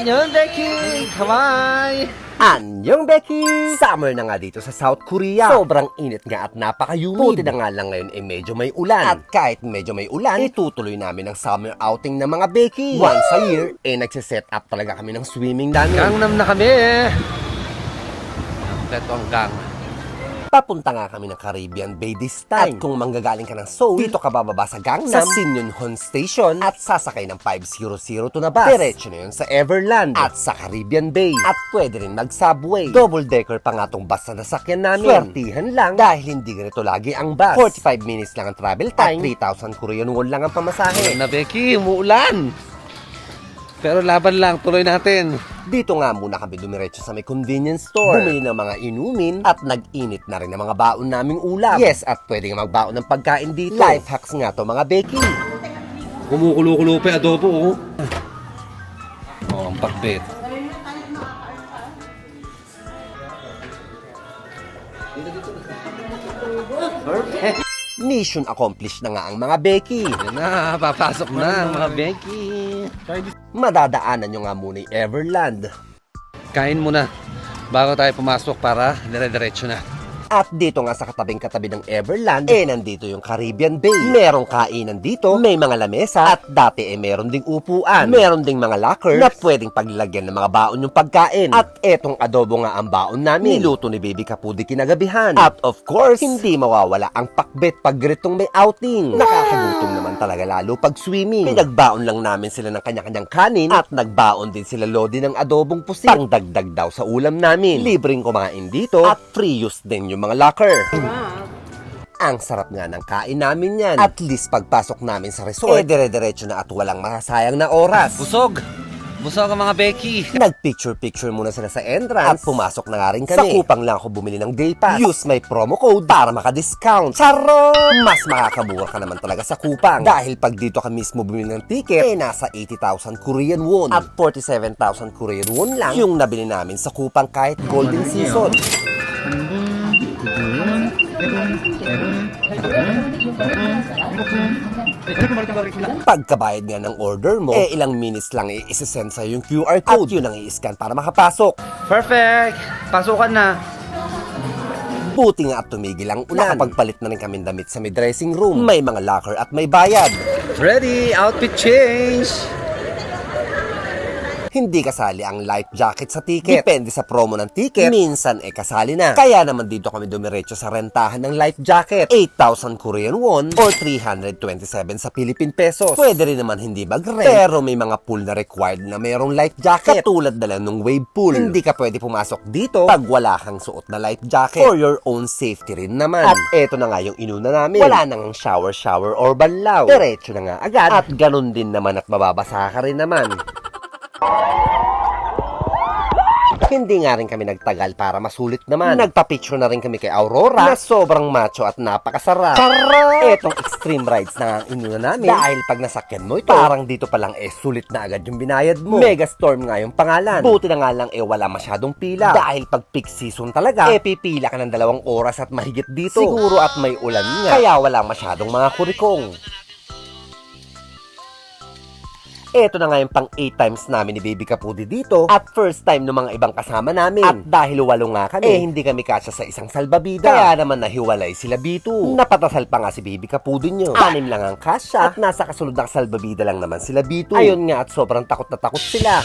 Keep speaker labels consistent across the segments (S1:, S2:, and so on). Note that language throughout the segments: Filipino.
S1: Annyeong Becky! Hawaii!
S2: Anyong Becky! Summer na nga dito sa South Korea. Sobrang init nga at napaka-humid. Buti na nga lang ngayon medyo may ulan. At kahit medyo may ulan, itutuloy namin ang summer outing ng mga Becky. Once a year, nagsiset up talaga kami ng swimming namin.
S1: Gangnam na kami! Ito ang gang.
S2: Papunta nga kami ng Caribbean Bay this time. At kung manggagaling ka ng Seoul, dito ka bababa sa Gangnam, sa Sinyonhon Station, at sasakay ng 500 na bus. Diretso na yun sa Everland at sa Caribbean Bay. At pwede rin mag-subway. Double-decker pa nga tong bus na nasakyan namin. Swertihan lang dahil hindi ganito lagi ang bus. 45 minutes lang ang travel time, at 3,000 Korean won lang ang pamasahe.
S1: Na Becky, umuulan! Pero laban lang, tuloy natin.
S2: Dito nga muna kami dumiretso sa may convenience store. Bumili ng mga inumin at nag-init na rin ng mga baon naming ulam. Yes, at pwede nga magbaon ng pagkain dito. Life hacks nga to mga Becky.
S1: Kumukulo-kulo pa yung adobo, oh. Oh, ang pakbet. Perfect!
S2: Mission accomplished na nga ang mga Becky.
S1: Yan na, papasok na ang mga Becky.
S2: Madadaanan nyo nga muna yung Everland.
S1: Kain muna bago tayo pumasok para dire-diretso na.
S2: At dito nga sa katabing-katabi ng Everland, nandito yung Caribbean Bay. Merong kainan dito, may mga lamesa, at dati meron ding upuan. Meron ding mga locker na pwedeng paglagyan ng mga baon yung pagkain. At etong adobo nga ang baon namin. Niluto ni Baby Kapudi kinagabihan. At of course, hindi mawawala ang pakbet pag ganitong may outing. Nakakagutom naman talaga lalo pag swimming. Pinagbaon lang namin sila ng kanya-kanyang kanin at nagbaon din sila lodi ng adobong pusit. Pangdagdag daw sa ulam namin. Libreng kumain dito at free use din yung mga locker. Ang sarap nga ng kain namin yan. At least pagpasok namin sa resort, dire-diretso na at walang masasayang na oras.
S1: Busog! Busog ang mga Becky.
S2: Nag-picture-picture muna sila sa entrance at pumasok na nga rin kami. Sa Kupang lang ako bumili ng day pass. Use my promo code para maka-discount. Charot! Mas makakabuha ka naman talaga sa Kupang. Dahil pag dito ka mismo bumili ng ticket, nasa 80,000 Korean won. At 47,000 Korean won lang yung nabili namin sa Kupang kahit golden season. Pagkabayad nga ng order mo, ilang minutes lang i-send sa'yo yung QR code. At yun ang i-scan para makapasok.
S1: Perfect! Pasukan na.
S2: Buti nga at tumigil ang ulan. Nakapagpalit na rin kami damit sa may dressing room. May mga locker at may bayad.
S1: Ready! Outfit change!
S2: Hindi kasali ang life jacket sa ticket. Depende sa promo ng ticket, minsan kasali na. Kaya naman dito kami dumiretso sa rentahan ng life jacket. 8,000 Korean won or 327 sa Philippine pesos. Pwede rin naman hindi mag-rent, pero may mga pool na required na mayroong life jacket. Katulad na lang ng wave pool. Hindi ka pwede pumasok dito pag wala kang suot na life jacket. For your own safety rin naman. At eto na nga yung inuna namin. Wala nang shower or banlaw. Diretso na nga agad. At ganun din naman at mababasa ka rin naman. Hindi nga rin kami nagtagal para masulit naman. Nagpa-picture na rin kami kay Aurora na sobrang macho at napakasarap. Etong extreme rides na ang inuna namin. Dahil pag nasakyan mo ito, parang dito pa lang sulit na agad yung binayad mo. Megastorm nga yung pangalan. Buti na nga lang wala masyadong pila. Dahil pag peak season talaga, pipila ka ng 2 oras at mahigit dito. Siguro at may ulan nga, kaya wala masyadong mga kurikong. Eto na nga yung pang 8 times namin ni Baby Kapudi dito at first time ng mga ibang kasama namin. At dahil 8 nga kami, hindi kami kasya sa isang salbabida. Kaya naman nahiwalay sila B2. Napatasal pa nga si Baby Kapudi nyo. 6 lang ang kasya at nasa kasunod na salbabida lang naman sila B2. Ayun nga at sobrang takot na takot sila.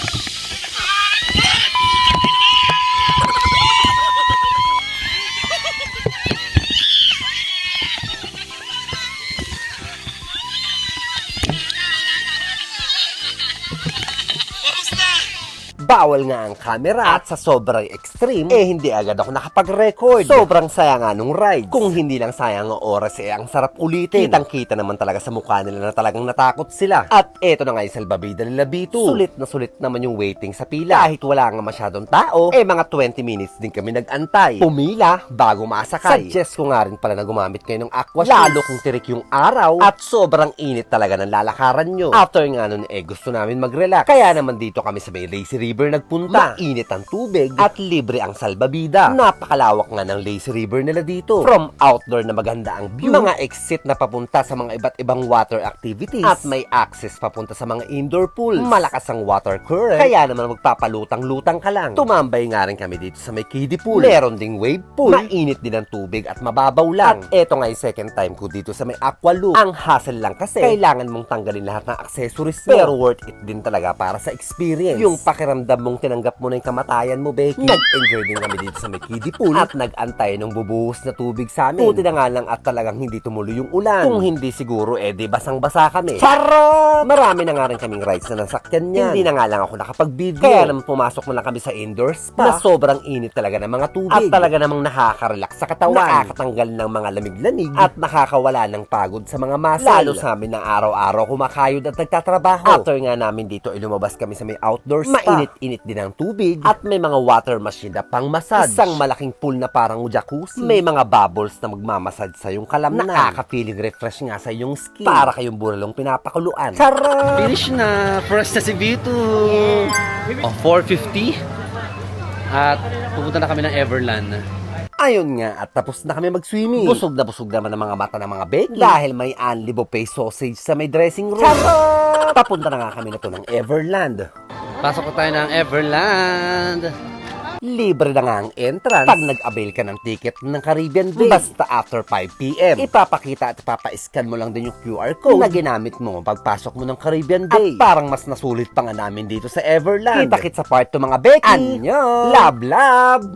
S2: Bawal nga ang camera at sa sobrang extreme, hindi agad ako nakapag-record. Sobrang saya nga nung ride. Kung hindi lang sayang ang oras, ang sarap ulitin. Kitang-kita naman talaga sa mukha nila na talagang natakot sila. At eto na nga yung salbabida nila B2. Sulit na sulit naman yung waiting sa pila. Kahit wala nga masyadong tao, mga 20 minutes din kami nag-antay. Pumila bago masakay. Suggest ko nga rin pala na gumamit kayo ng aqua shoes. Lalo kung tirik yung araw at sobrang init talaga ng lalakaran nyo. After nga nun gusto namin mag-relax. Kaya naman dito kami sa may Lazy River river nagpunta. Mainit ang tubig at libre ang salbabida. Napakalawak nga ng lazy river nila dito. From outdoor na maganda ang view, mga exit na papunta sa mga iba't ibang water activities, at may access papunta sa mga indoor pools. Malakas ang water current, kaya naman magpapalutang-lutang ka lang. Tumambay nga rin kami dito sa may kiddie pool. Meron ding wave pool. Mainit din ang tubig at mababaw lang. At eto nga yung second time ko dito sa may aqua loop. Ang hassle lang kasi kailangan mong tanggalin lahat ng accessories mo. Pero worth it din talaga para sa experience. Yung pakiramdam mong tinanggap mo na yung kamatayan mo, Becky. Nag-enjoy din kami dito sa may kiddie pool at nag-antay ng bubuhos na tubig sa amin. Buti na nga lang at talagang hindi tumuloy yung ulan. Kung hindi siguro, di basang-basa kami. Charot! Marami na nga rin kaming rides na nasakyan niyan. Hindi na nga lang ako nakapag-video. Kaya naman pumasok mo lang kami sa indoor spa na sobrang init talaga ng mga tubig. At talaga namang nakaka-relax sa katawan. Nakakatanggal ng mga lamig-lamig at nakakawala ng pagod sa mga muscle. Lalo sa amin na araw-araw kumakayod at nagtatrabaho. After nga namin dito, lumabas kami sa may outdoor spa. Mainit-init din ang tubig at may mga water machine na pang massage. Isang malaking pool na parang jacuzzi. May mga bubbles na magmamassage sa yung kalamnan. Nakaka-feeling refresh nga sa yung skin. Para kayong buralong pinapakuluan. Charot!
S1: Finish na. Fresh na si Vito. Oh, 4:50. At pupunta na kami ng Everland.
S2: Ayun nga, at tapos na kami mag-swimming. Busog na busog naman ang mga mata ng mga Becky. Dahil may unli buffet sausage sa may dressing room. Charot! Papunta na nga kami na to ng Everland.
S1: Pasok ko tayo ng Everland.
S2: Libre na nga ang entrance pag nag-avail ka ng ticket ng Caribbean Bay. Basta after 5 p.m. Ipapakita at ipapa-scan mo lang din yung QR code na ginamit mo pagpasok mo ng Caribbean Bay. At parang mas nasulit pa nga namin dito sa Everland. Kita-kit sa part to mga Becky. Anyo! Love, love!